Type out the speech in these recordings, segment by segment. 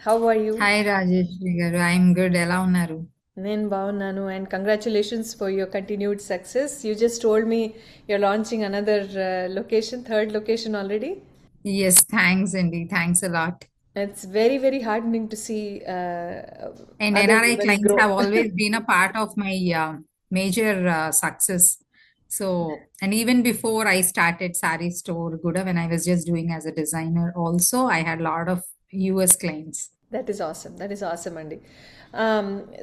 How are you? Hi Rajeshwari గారు, I'm good. ఎలా ఉన్నారు? నేను బాగున్నాను and congratulations for your continued success. You just told me you're launching another location, third location already. Yes, thanks అండి. Thanks a lot. It's very, very heartening to see and other NRI women clients grow. Have always been a part of my major success. So and even before I started sari store కూడా, when I was just doing as a designer also, I had lot of US clients. That is awesome. That is awesome, Andy.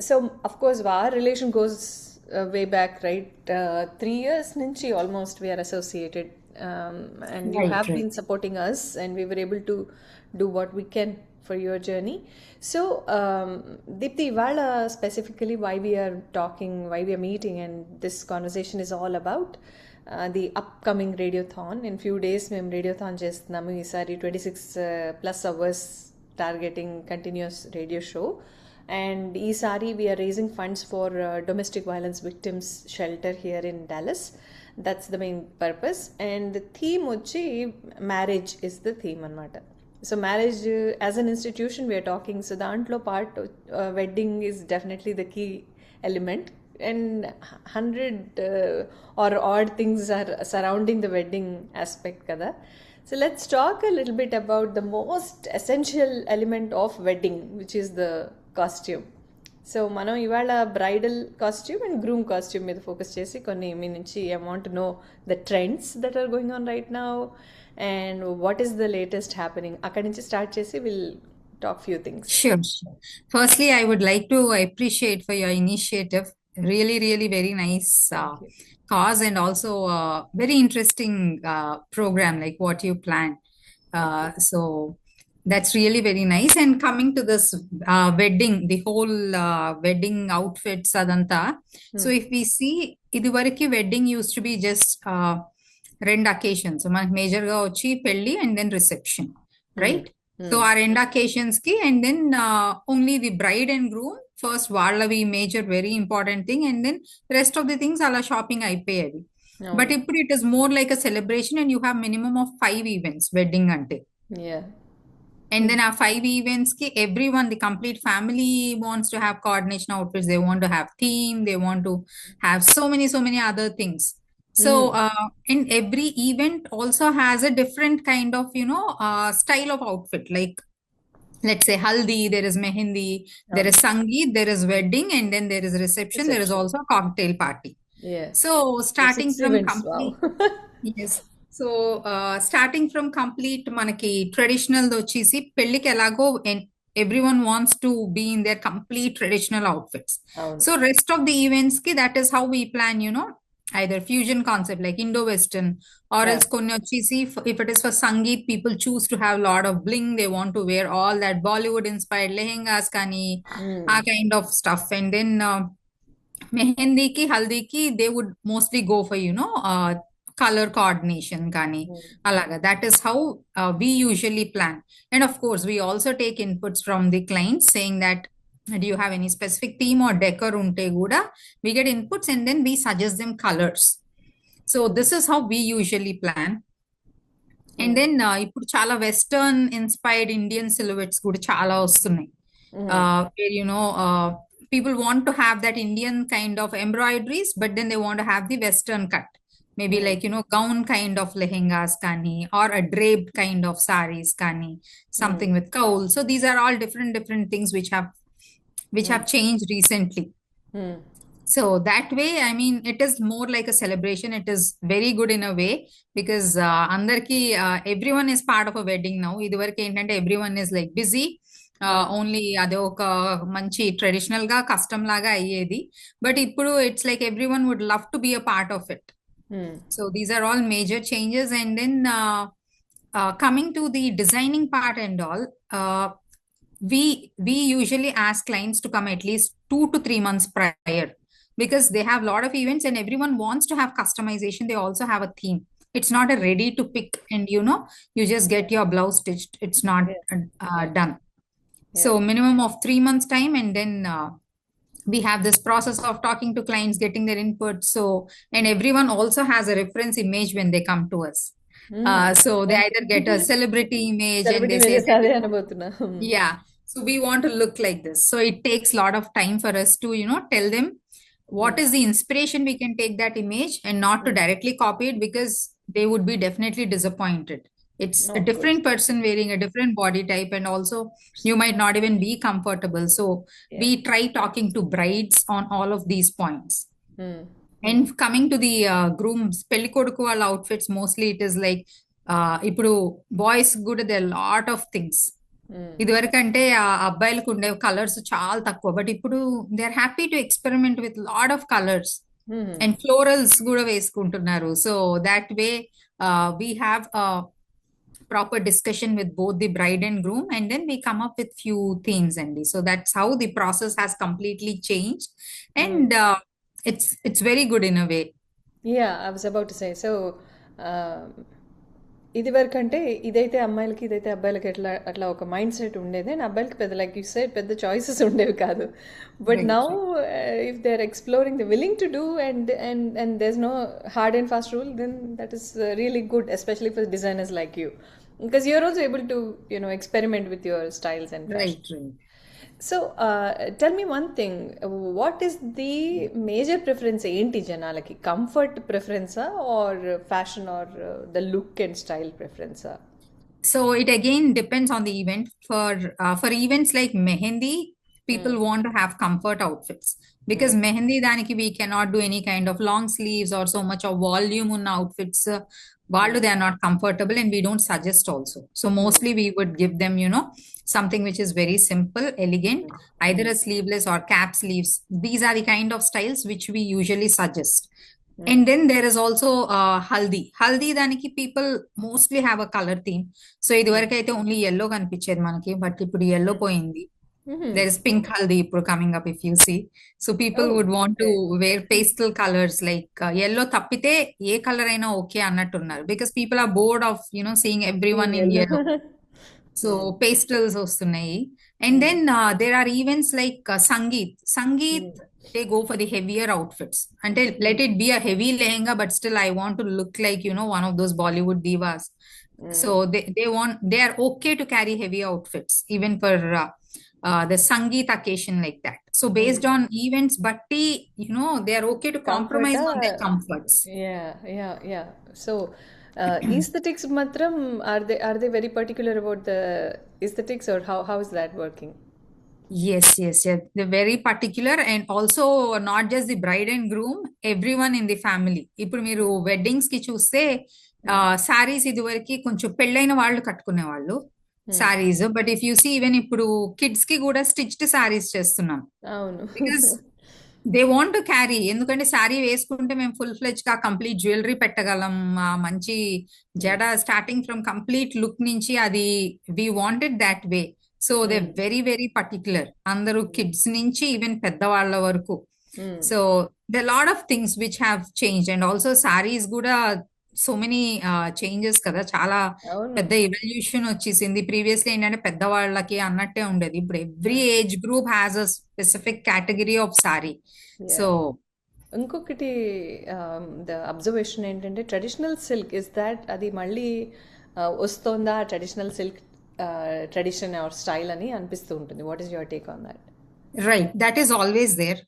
So, of course, our relation goes way back, right? 3 years, Ninchi, almost we are associated. And you right, have been right. supporting us, and we were able to do what we can for your journey. So, Deepthi, Ivala specifically, why we are talking, why we are meeting, and this conversation is all about the upcoming Radiothon. In few days, మేము Radiothon చేస్తున్నాము ఈసారి 26 plus hours targeting continuous radio show. And ఈసారి we are raising funds for domestic violence victims shelter here in Dallas. That's the main purpose. And the theme వచ్చి marriage is the theme అన్నమాట. So marriage as an institution we are talking. So దాంట్లో part wedding is definitely the key element. And 100 or odd things are surrounding the wedding aspect kada. So let's talk a little bit about the most essential element of wedding, which is the costume. So మనం ఇవాళ bridal costume and groom costume మీద focus చేసి కొన్ని మీ నుంచి I want to know the trends that are going on right now and what is the latest happening అక్కడి నుంచి start చేసి will talk few things. Sure, sure. Firstly, I would like to appreciate for your initiative. Really, really very nice thank you. cause, and also very interesting program like what you planned. Thank you. So that's really very nice. And coming to this wedding, the whole wedding outfits adanta. So if we see, idivariki wedding used to be just రెండు occasions. So మనకి major గా వచ్చి పెళ్లి and then reception, right? So ఆ రెండు occasions కి, and then only the bride and groom first వాళ్ళవి major very important thing, and then rest of the things అలా షాపింగ్ అయిపోయేది. బట్ అవును. ఇప్పుడు it is more like a celebration, and you have minimum of 5 events wedding అంటే. Yeah. And then our 5 events ki everyone, the complete family wants to have coordination outfits. They want to have theme. They want to have so many other things. So, and every event also has a different kind of, style of outfit. Like, let's say haldi, there is mehendi, there అవును. is sangeet, there is wedding, and then there is reception. There is reception. also a cocktail party. Yeah. So, so starting six from events wow. complete, yes. So starting from complete మనకి traditional వచ్చేసి పెళ్లికి ఎలాగో everyone wants to be in their complete traditional outfits. అవును. So rest of the events కి that is how we plan, either fusion concept like Indo-Western, or yeah. else కొన్ని వచ్చేసి if it is for Sangeet, people choose to have lot of bling. They want to wear all that Bollywood inspired lehengas kani, ఆ kind of stuff. And then మెహందీకి హల్దీకి they would mostly go for colour coordination కానీ అలాగా. That is how we usually plan. And of course we also take inputs from the clients saying that do you have any specific theme or decor unte kuda we get inputs, and then we suggest them colors. So this is how we usually plan. And then ఇప్పుడు చాలా western inspired Indian సిల్హుయెట్స్ కూడా చాలా వస్తున్నాయి. Where people want to have that Indian kind of embroideries, but then they want to have the Western cut. Maybe like, gown kind of lehengas kani, or a draped kind of saris kani, something with cowl. So these are all different things which have changed recently. So that way, I mean, it is more like a celebration. It is very good in a way because andarki everyone is part of a wedding now. Idivariki entante everyone is like busy. Only అదే ఒక మంచి traditional గా custom లాగా అయ్యేది. But ఇప్పుడు it's like every one would love to be a part of it. So these are all major changes. And then coming to the designing part and all, we usually ask clients to come at least 2 to 3 months prior, because they have a lot of events and everyone wants to have customization. They also have a theme. It's not a ready to pick and you just get your blouse stitched. It's not done. So minimum of 3 months time, and then we have this process of talking to clients, getting their input. So, and everyone also has a reference image when they come to us. So they either get a celebrity image and celebrity they say images that, అదే అనబోతున్నా. yeah. So we want to look like this. So it takes a lot of time for us to, tell them what is the inspiration we can take that image and not to directly copy it because they would be definitely disappointed. It's a Of course. different person wearing a different body type, and also you might not even be comfortable. So Yeah. we try talking to brides on all of these points. Hmm. Hmm. And coming to the grooms, పెళ్లి కొడుకు వాళ్ళ outfits, mostly it is like ఇప్పుడు boys కూడా there are lot of things. Hmm. ఇదివరకంటే ఆ అబ్బాయిలకు ఉండే colours చాలా తక్కువ, బట్ ఇప్పుడు they are happy to experiment with lot of colours Hmm. And florals కూడా వేసుకుంటున్నారు. So that way we have proper discussion with both the bride and groom, and then we come up with few themes, and so that's how the process has completely changed. And Hmm. it's very good in a way. Yeah, I was about to say. So, ఇది వరకు అంటే ఇదైతే అమ్మాయిలకి ఇదైతే అబ్బాయిలకి ఎట్లా అట్లా ఒక మైండ్ సెట్ ఉండేది అండ్ అబ్బాయిలకి పెద్ద లైక్ యూ సైడ్ పెద్ద చాయిసెస్ ఉండేవి కాదు but Right, now right. If they are exploring the willing to do and there no hard and fast rule then that is really good especially for designers like you because you're also able to experiment with your styles and fashion. Right, right. So, tell me one thing. What is the major preference ఏంటి జనాలకి comfort ప్రిఫరెన్సా or fashion or the look and style ప్రిఫరెన్సా? So it again depends on the event. For events like mehendi, people want to have comfort outfits because mehendi daniki we cannot do any kind of long sleeves or so much of volume on outfits. వాళ్ళు they are not comfortable, and we don't suggest also. So mostly we would give them, something which is very simple, elegant, either a sleeveless or cap sleeves. These are the kind of styles which we usually suggest. And then there is also haldi. Haldi daniki people mostly have a color theme. So ఇదివరకు అయితే only yellow కనిపించేది మనకి, but ఇప్పుడు yellow పోయింది. There is pink haldi ఇప్పుడు coming up if you see. So people Oh, would want to okay. wear pastel colors like yellow తప్పితే ఏ colour అయినా okay అన్నట్టున్నారు because people are bored of seeing everyone Seeing in yellow. yellow. So pastels వస్తున్నాయి. And then there are events like Sangeet. Sangeet, they go for the heavier outfits. Until let it be a heavy lehenga, but still I want to look like, one of those Bollywood divas. So they are okay to carry heavy outfits, even for the Sangeet occasion like that. So based on events, but they are okay to compromise Comforta? on their comforts. Yeah. So, aesthetics matram, are they very particular about the aesthetics or how is that working? Yes. They're very particular, and also not just the bride and groom, everyone in the family. ఇప్పుడు మీరు weddings కి చూస్తే సారీస్ ఇదివరకు కొంచెం పెళ్ళైన వాళ్ళు కట్టుకునే వాళ్ళు saris, but if you see even ఇప్పుడు కిడ్స్ కి కూడా స్టిచ్డ్ సారీస్ చేస్తున్నాం అవును. Because they want to carry. ఎందుకంటే శారీ వేసుకుంటే మేము ఫుల్ ఫ్లెజ్ గా కంప్లీట్ జ్యువెలరీ పెట్టగలం, మంచి జడ స్టార్టింగ్ ఫ్రమ్ కంప్లీట్ లుక్ నుంచి అది we wanted that way. So they very very particular, అందరూ కిడ్స్ నుంచి ఈవెన్ పెద్దవాళ్ళ వరకు. So the lot of things which have change, and also saris కూడా సో మెనీ చేంజెస్ కదా, చాలా అవును. పెద్ద ఎవల్యూషన్ వచ్చేసింది. ప్రీవియస్లీ ఏంటంటే పెద్దవాళ్ళకి అన్నట్టే ఉండేది, ఇప్పుడు every age group has a specific category of sari. So ఇంకొకటి ద అబ్జర్వేషన్ ఏంటంటే ట్రెడిషనల్ సిల్క్ ఇస్ దాట్ అది మళ్ళీ వస్తోందా traditional silk tradition or style అని అనిపిస్తూ ఉంటుంది. What is your take on that? Right, that is always there.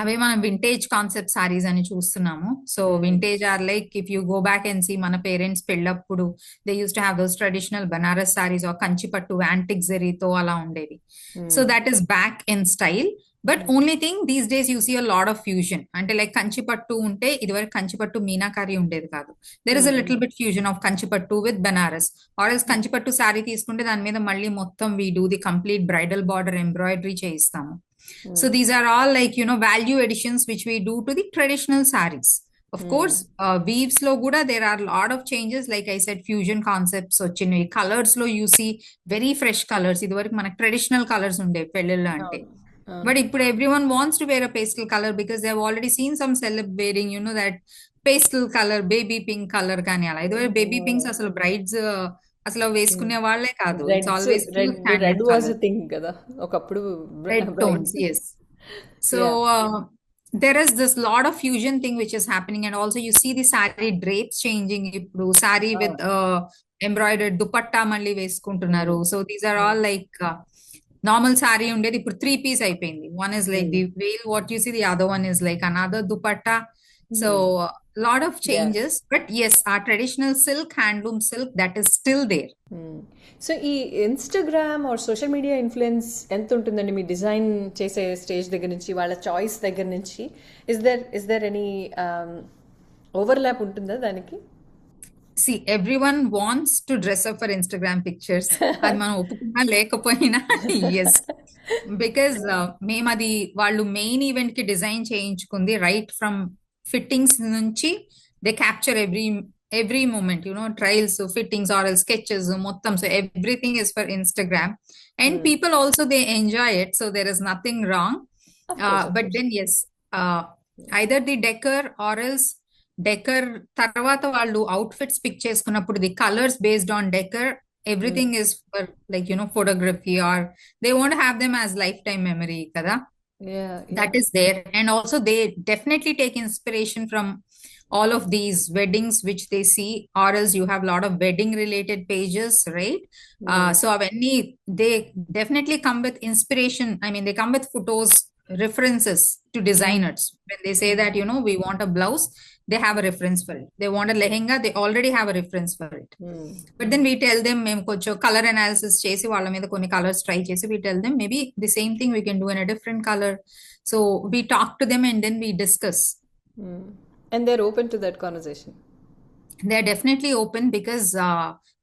అవే మనం వింటేజ్ కాన్సెప్ట్ సారీస్ అని చూస్తున్నాము. So vintage or like if you go back and see మన పేరెంట్స్ పెళ్ళప్పుడు they use to have those traditional Banaras saris or Kanchipattu antique జరీతో అలా ఉండేవి. So that is back in style. But only thing these days you see a lot of fusion. అంటే like Kanchipattu ఉంటే ఇదివరకు కంచిపట్టు మీనాకారి ఉండేది కాదు. There is a little bit fusion of Kanchipattu with Banaras. Or else Kanchipattu sari తీసుకుంటే దాని మీద మళ్ళీ మొత్తం we do the complete bridal border embroidery చేయిస్తాము. So these are all like, value additions which we do to the traditional sarees. Of course, weaves lo kuda there are a lot of changes. Like I said, fusion concepts ochinayi. Colors lo you see very fresh colors. Idivarak manaku traditional colors unde pellilla ante. But ఇప్పుడు everyone wants to wear a pastel color because they have already seen some celeb wearing, that pastel color, baby pink color కానీ అలా. ఇదివరకు baby pinks అసలు brides అసలు వేసుకునే వాళ్ళే కాదు. It's reds always red standard read was colour. Thing కదా ఒకప్పుడు Red tones, brides. yes. So there is this lot of fusion thing which is happening, and also you see the saree drapes changing. Ippudu saree with embroidered dupatta malli veskuntunnaru. So these are all like normal sorry ఉండేది ఇప్పుడు 3 piece అయిపోయింది. One is like the veil what you see, the other one is like another dupatta. So lot of changes, Yes. but yes, our traditional silk, handloom silk, that is still there. So ఈ Instagram or social media influence ఎంత ఉంటుందండి మీ design చేసే stage దగ్గర నుంచి, వాళ్ళ choice దగ్గర నుంచి? Is there any overlap ఉంటుందా దానికి? See, everyone wants to dress up for Instagram pictures. అది మనం ఒప్పుకున్నా లేకపోయినా yes. బికాజ్ మేము అది వాళ్ళు మెయిన్ ఈవెంట్ కి డిజైన్ చేయించుకుంది. రైట్ ఫ్రమ్ ఫిట్టింగ్స్ నుంచి they capture every moment, trials, fittings, or sketches మొత్తం. So everything is for Instagram, and people also they enjoy it. So there is nothing wrong. But then yes, either the decor or else decor తర్వాత వాళ్ళు outfits pick చేసుకున్నప్పుడు the colours based on decor, everything is for like photography, or they want to have them as lifetime memory kada. That is there. And also they definitely take inspiration from all of these weddings which they see, or else you have a lot of wedding related pages, right? So avanni they definitely come with inspiration. I mean, they come with photos, references to designers. When they say that we want a blouse, they have a reference for it. They want a lehenga, they already have a reference for it. But then we tell them, మేము కొంచెం colour analysis చేసి వాళ్ళ మీద కొన్ని colours try చేసి we tell them maybe the same thing we can do in a different color. So we talk to them and then we discuss. And they're open to that conversation. They're definitely open because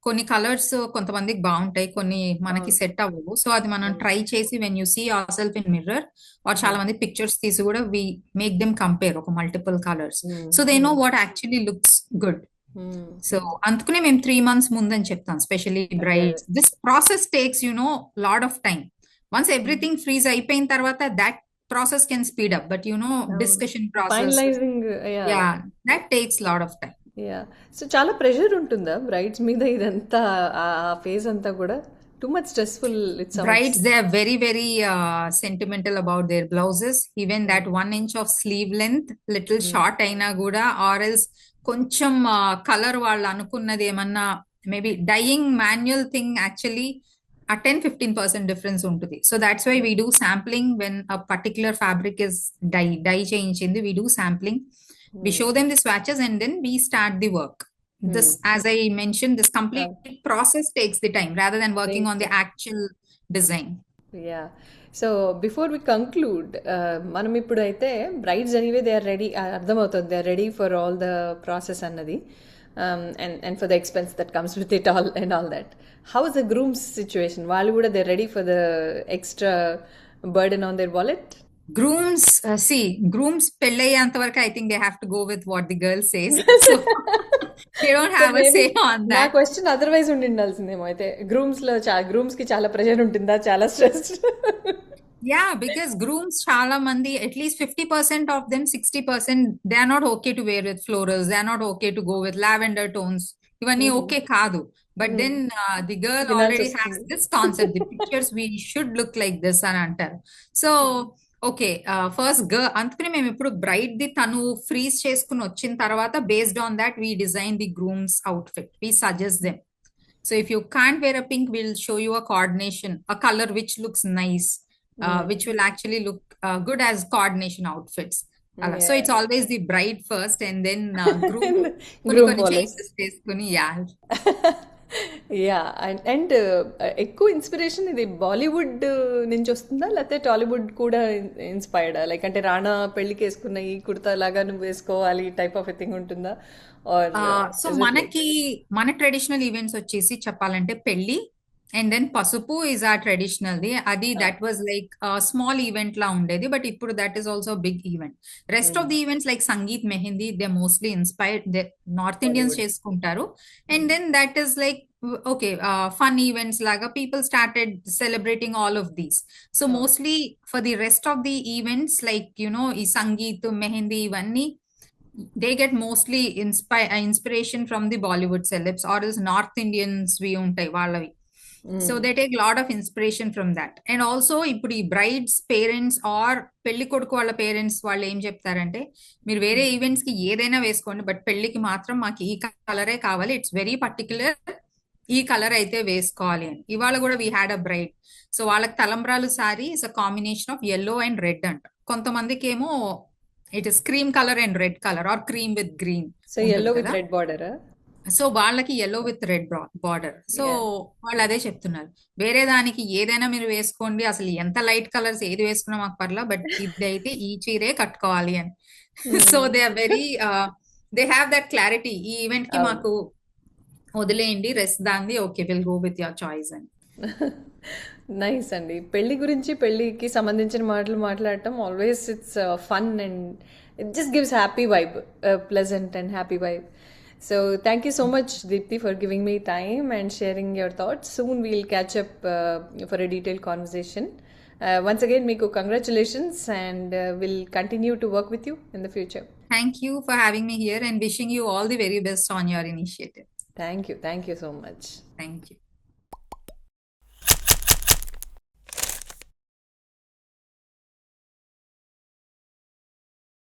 కొన్ని colours కొంతమందికి బాగుంటాయి, కొన్ని మనకి set అవ్వవు. So అది మనం try చేసి when you see yourself in mirror or చాలా మంది పిక్చర్స్ తీసి కూడా వి మేక్ దెమ్ కంపేర్ ఒక multiple colours. So they know what actually looks good. So అందుకనే మేము 3 months ముందని చెప్తాం, specially brides. This process takes lot of time. Once everything freeze అయిపోయిన తర్వాత that process can speed up, but discussion process, finalising, that takes lot of time. So చాలా pressure ఉంటుందా brides మీద ఇదంతా, ఆ ఫేజ్ అంతా కూడా? too much stressful it sounds. Brides, they are very, very sentimental about their blouses. Even that 1 inch of sleeve length, little short aina kuda, or else koncham color వాళ్ళు అనుకున్నది ఏమన్నా maybe dyeing manual thing actually a 10-15% difference ఉంటుంది. So that's why we do sampling when a particular fabric is dye చేయించింది. We do sampling. We show them the swatches and then we start the work. This, as I mentioned, this complete process takes the time rather than working on the actual design. Yeah. So before we conclude, మనం ఇప్పుడు అయితే brides anyway they are ready, అర్థమవుతుంది, they are ready for all the process అన్నది, and for the expense that comes with it all and all that. How is the groom's situation? వాళ్ళు కూడా they're ready for the extra burden on their wallet? Grooms, grooms పెళ్ళయ్యేంత వరకు I think they have to go with what the girl says. So they don't have a say on that. నా question otherwise ఉండిండాల్సిందేమో. అయితే groom's కి చాలా pressure ఉంటుందా, చాలా stress? Yeah, because grooms చాలా మంది, at least 50% of them, 60%, they are not okay to wear with florals, they are not okay to go with lavender tones. ఇవన్నీ okay కాదు. But then the girl already has this concept, the pictures we should look like this అని అంటారు. So okay, first girl అందుకనే మేము ఇప్పుడు braid the తను freeze చేసుకుని వచ్చిన తర్వాత based on that we design the grooms outfit, we suggest them. So if you can't wear a pink, will show you a coordination, a colour which looks nice, which will actually look good as coordination outfits. So it's always the bride first and then groom changes cheskoni. Yeah. And ఎక్కువ inspiration ఇది బాలీవుడ్ నుంచి వస్తుందా, లేకపోతే టాలీవుడ్ కూడా ఇన్స్పైర్డా? Like అంటే రాణా పెళ్లికి వేసుకున్న ఈ కుర్తా లాగా నువ్వు వేసుకోవాలి టైప్ ఆఫ్ థింగ్ ఉంటుందా? సో మనకి మన ట్రెడిషనల్ ఈవెంట్స్ వచ్చేసి చెప్పాలంటే పెళ్లి, అండ్ దెన్ పసుపు ఇస్ ఆ ట్రెడిషనల్ ది. అది that was like small event లా ఉండేది, బట్ ఇప్పుడు that is also big event. Rest of the events like Sangeet, Mehendi, they mostly inspired, they North Indians చేసుకుంటారు. And then that is like okay, fun events laga people started celebrating all of these. So mostly for the rest of the events, like ee sangeet, mehendi, ivanni, they get mostly inspiration from the Bollywood celebs or else North Indians we untai vallavi. So they take a lot of inspiration from that. And also ఇప్పుడు ఈ brides parents are పెళ్లి కొడుకు వాళ్ళ parents వాళ్ళు ఏం చెప్తారంటే, మీరు వేరే ఈవెంట్స్ కి ఏదైనా వేసుకోండి, బట్ పెళ్లికి మాత్రం మాకు ఈ కలరే కావాలి, ఇట్స్ వెరీ పర్టికులర్, ఈ కలర్ అయితే వేసుకోవాలి అని. ఇవాళ కూడా we had a braid. So వాళ్ళకి తలంబ్రాలు sorry is a combination of yellow and red అంట. కొంతమందికి ఏమో it is cream colour and red colour or cream with green so ఉంటుంది ఎల్లో విత్ కదా. Red border. సో వాళ్ళకి yellow with red border. So yeah. వాళ్ళు అదే చెప్తున్నారు. వేరే దానికి ఏదైనా మీరు వేసుకోండి, అసలు ఎంత లైట్ కలర్స్ ఏది వేసుకున్నా మాకు పర్లా, బట్ ఇదైతే ఈ చీరే కట్టుకోవాలి అని. So they are very they have that clarity. ఈ ఈవెంట్ కి అవును. మాకు వదిలేయండి, రెస్ట్ దాంది, okay will go with your choice అని. నైస్ అండి. పెళ్లి గురించి, పెళ్లికి సంబంధించిన మాటలు మాట్లాడటం always it's fun and it just gives happy vibe, pleasant and happy vibe. So thank you so much Deepti for giving me time and sharing your thoughts. Soon we'll catch up for a detail conversation. Once again మీకు congratulations and will continue to work with you in the future. Thank you for having me here and wishing you all the very best on your initiative. Thank you. Thank you so much. Thank you.